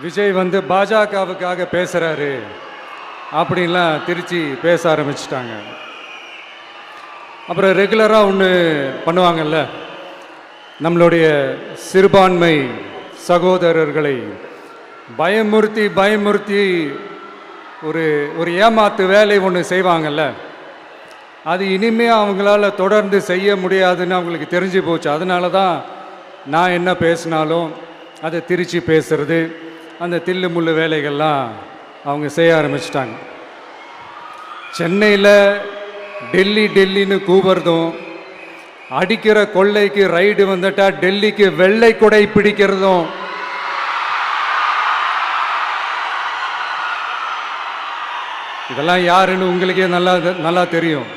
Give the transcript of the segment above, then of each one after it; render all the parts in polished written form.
விஜய் வந்து பாஜகவுக்காக பேசுகிறாரு அப்படின்லாம் திருச்சி பேச ஆரம்பிச்சிட்டாங்க. அப்புறம் ரெகுலராக ஒன்று பண்ணுவாங்கல்ல, நம்மளுடைய சிறுபான்மை சகோதரர்களை பயமுறுத்தி பயமுறுத்தி ஒரு ஒரு ஏமாத்து வேலை ஒன்று செய்வாங்கல்ல, அது இனிமேல் அவங்களால தொடர்ந்து செய்ய முடியாதுன்னு அவங்களுக்கு தெரிஞ்சு போச்சு. அதனால தான் நான் என்ன பேசினாலும் அதை திருச்சி பேசுறது, அந்த தில்லு முள்ளு வேலைகள்லாம் அவங்க செய்ய ஆரம்பிச்சிட்டாங்க. சென்னையில் டெல்லி டெல்லின்னு கூவுறதும், அடிக்கிற கொள்ளைக்கு ரைடு வந்துட்டா டெல்லிக்கு வெள்ளை கொடை பிடிக்கிறதும், இதெல்லாம் யாருன்னு உங்களுக்கே நல்லா தெரியும்.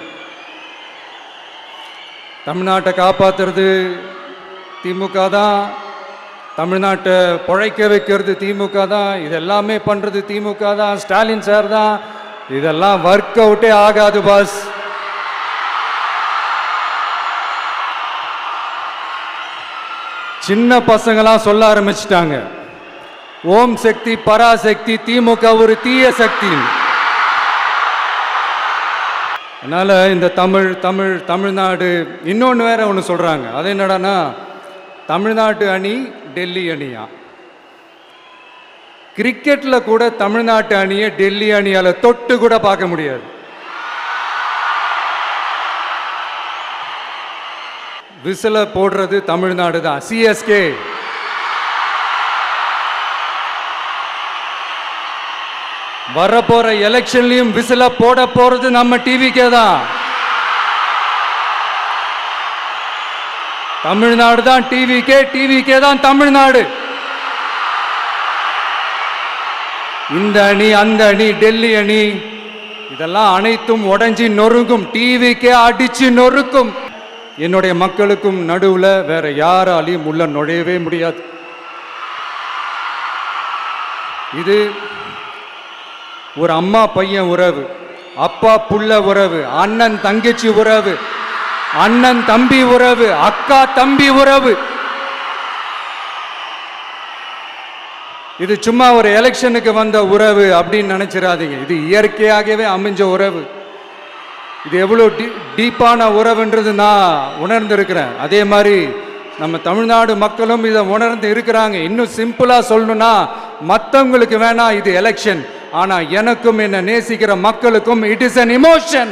தமிழ்நாட்டை காப்பாற்றுறது திமுக தான், தமிழ்நாட்டை பிழைக்க வைக்கிறது திமுக தான், இதெல்லாமே பண்ணுறது திமுக தான், ஸ்டாலின் சார் தான். இதெல்லாம் ஒர்க் அவுட்டே ஆகாது பாஸ். சின்ன பசங்களாம் சொல்ல ஆரம்பிச்சிட்டாங்க, ஓம் சக்தி பராசக்தி, திமுக ஒரு தீய சக்தி. அதனால் இந்த தமிழ்நாடு இன்னொன்று வேற ஒன்று சொல்கிறாங்க. அது என்னடானா, தமிழ்நாட்டு அணி டெல்லி அணியா. கிரிக்கெட்டில் கூட தமிழ்நாட்டு அணியை டெல்லி அணியால் தொட்டு கூட பார்க்க முடியாது. விசில போடுறது தமிழ்நாடு தான், சிஎஸ்கே. வரப்போற எலெக்ஷன்லயும் விசில போட போறது நம்ம டிவிக்கே தான். தமிழ்நாடு தான் டிவிக்கே, டிவிக்கே தான் தமிழ்நாடு. இந்த அணி அந்த அணி டெல்லி அணி இதெல்லாம் அனைத்தும் உடைஞ்சி நொறுங்கும், டிவிக்கே அடிச்சு நொறுக்கும். என்னுடைய மக்களுக்கும் நடுவில் வேற யாராலையும் உள்ள நுழையவே முடியாது. இது ஒரு அம்மா பையன் உறவு, அப்பா புள்ள உறவு, அண்ணன் தங்கச்சி உறவு, அண்ணன் தம்பி உறவு, அக்கா தம்பி உறவு. இது சும்மா ஒரு எலெக்ஷனுக்கு வந்த உறவு அப்படின்னு நினைச்சிடாதீங்க. இது இயற்கையாகவே அமைஞ்ச உறவு. இது எவ்வளோ டீப்பான உறவுன்றது நான் உணர்ந்திருக்கிறேன். அதே மாதிரி நம்ம தமிழ்நாடு மக்களும் இதை உணர்ந்து இருக்கிறாங்க. இன்னும் சிம்பிளா சொல்லணும்னா, மற்றவங்களுக்கு வேணா இது எலெக்ஷன், ஆனா எனக்கும் என்ன நேசிக்கிற மக்களுக்கும் இட் இஸ் an emotion.